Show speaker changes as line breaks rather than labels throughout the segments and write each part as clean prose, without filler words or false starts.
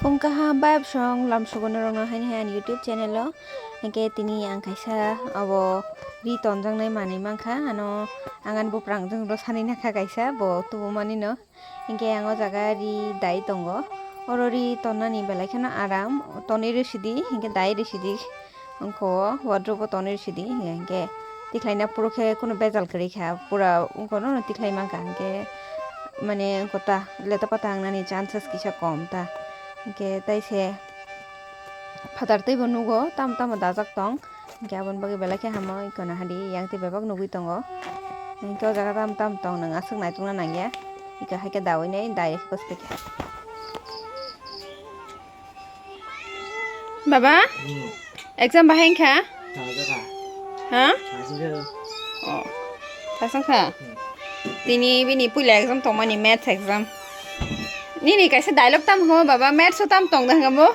Pungkaha bab song lam sugono rong hain hain YouTube channel lo hingke tini ang kaisa abo ri tonjang nai mani mangkha ano angan buprang jong ro sani nakha kaisa bo tubo mani no hingke ang o jaga ri dai tongo oro ri tonnani belai kheno aram toni residi hingke dai residi ongko wardrobe toni residi hingke tiklaina puro khe kono bejal kri kha pura ongko no tiklai mangkha hingke mane kota leta pata angnani chances kisa kom ta hingke taise fatar tei bo nugo tam tam dajak tong hingke aboni bagi belai khe hamo ikona hadi yang tei bebak nugui tongo hingke o jaga tam tam tong nang asok naitongna nangya ika haike dawai nai dai hospike baba exam bahai kha ha oh tasang kha tini bini pula exam tongmani maths exam Nini kaisa dialogue tam ho baba maths tam tong dang gabo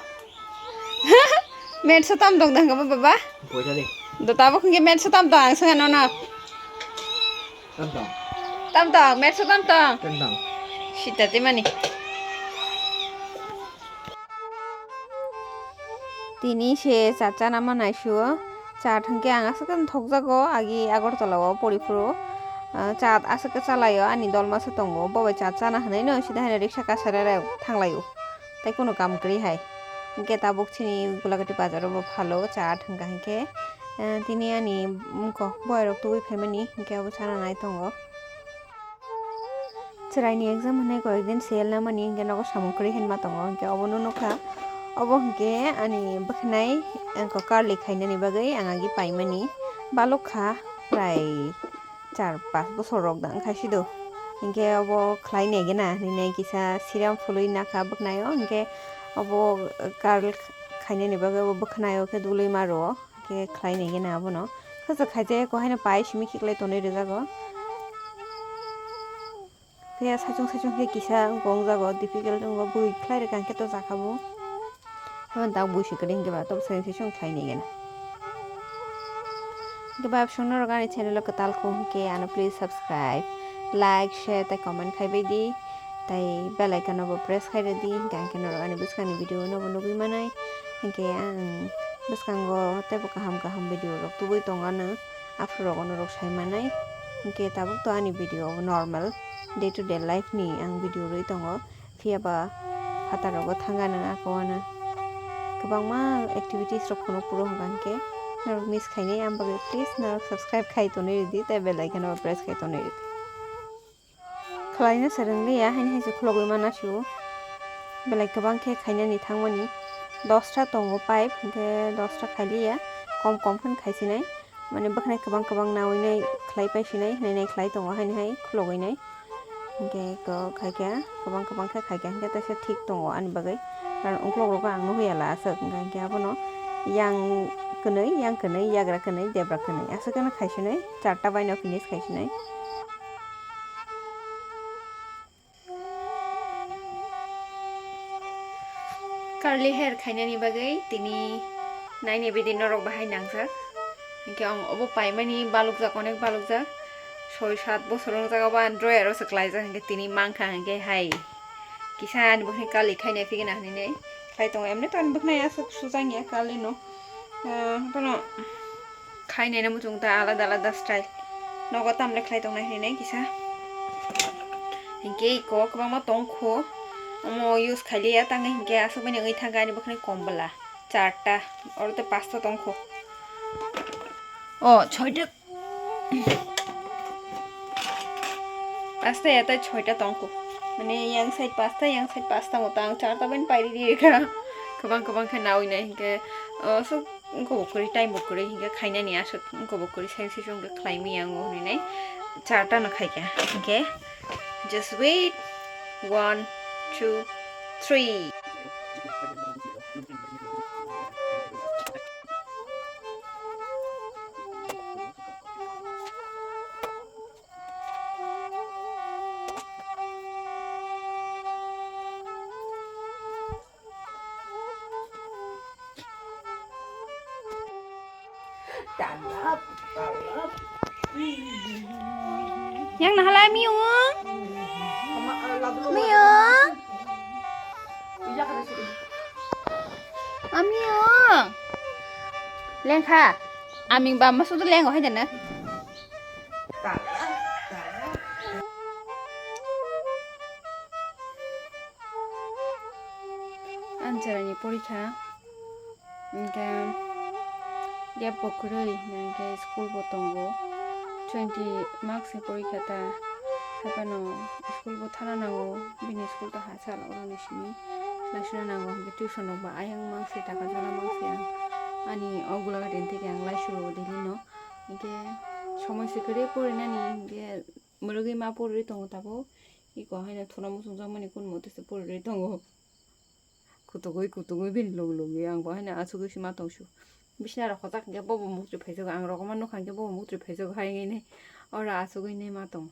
maths tam tong dang gabo baba
Poisa de
do tabo khunge maths tam tong ang sanga no na tam tong maths tam tong sita te mani tini se chacha nama naishuo cha thangke ang asakan thokjago agi agortolao porifuro chat asake chalayo ani dolmasa tongo bobai chat chana hanai no sida hane riksha kasarare thanglayo tai kono kam kri hai hingke tabuk chini gulagati bazaro bo phalo chat hingka hingke tini ani ko boyrok tui family hingke abo chana nai tongo chraini exam hanai koyekdin sel namani hingke nogo samukri hinma tongo hingke abo no nokha abo hingke ani bwkhnai ko karli khainani bagai angagi paimani balokha prai 4-5 bosor rok dang khaisido hingke abo khlai negena ninai kisa siram phului nakha bwknayo hingke abo karl khainani bagai abo bwknayo khe dului maro hingke khlai negena abono khajak khaijaya ko haina pai simi khiklai tonoi rejago khe sajong ke kisa gongjago difficult ongbo bui khlai reka hingke to jakabo haban ta bui sikri hingke ba to sensation khlai negena Kebab songno rogani channel ketal ko hingke ano please subscribe like share tai comment khaibai di tai bell icon no press khaire di hingke angke no rogani buskani video no nugui manai hingke ang buskango tai bo kaham video rok tubui tongano afro rok no rok sai manai hingke tabuk to ani video normal day to day life ni ang video roi tongo phiaba phatar rogo thangana akoana kwbangma activities rok phono puro hingke miss khainai ambaga please na subscribe khai tonoi redi tai bell icon no press khai tonoi redi khlaina sarangli ya hain haise khulogoi manasiu belai kwbang khe khainani thangmani 10 ta tongo pipe hingke 10 ta khailia kom khen khaisinai mane bwkhnai kwbang nawinai khlai paisinai hinai khlai tongo hain hai khulogoinai hingke ko khaika kwbang khe khaika hingke taisa thik tongo ani bagai karon onklog rok ang nuhuyala asok hingke abono yang kanai yagra kanai debra kanai asakana khaisinai 4 ta baino finish khaisinai curly hair khainani bagai tini naini bidin norok bahai nangjak hingke ang obo paimani balukjak onek balukjak 6-7 bosor jaga ba drawer ro saklaijak hingke tini mangkha hingke hai kisa ani bokhnai curly khainai figena hinai khai tongo emne to ani bokhnai asok sujangya curly no tono khainai na muchungta alada style nogo tamle khlai tongnai hinai kisa hingke ko kwbangma tongkho omo use khailia tangai hingke asokmani oi thangka ani bokhnai kombala 4 ta orote 5 ta tongkho o 6 ta 5 ta eta 6 ta tongkho mane yang side 5 ta yang side 5 ta motang 4 ta ban pairi dikha kwbang khe nawai nai hingke so gobokori time bokori hingke khainani asok gobokori sensation ke khlaimi ango hinai 4 ta no khaika hingke just wait 1 2 3 Yang nahalai miung. Miung. Amio. Leng kha. Aming ba masu tu leng hai dana. Anjarani porikha. Engke gap bokuroi engke school botongo 20 marks ni porikha ta sapano school bo thana nango bini school ta hasal oroni sini lasuna nango tuition ba ayang mangse taka jona mangse ani ogula gaden থেকে ang laisuro dilino engke সময় sikore porinani engke murugi ma porri tongo tabo iko haina thuna musung jamani kun motese porri tongo kutugui bin logi ang bahina asugi sima tongsu bisna ra khotak ge bobo mukri phaijago ang rokoma nokhan ge bobo mukri phaijago haingene ora asugui nei ma tong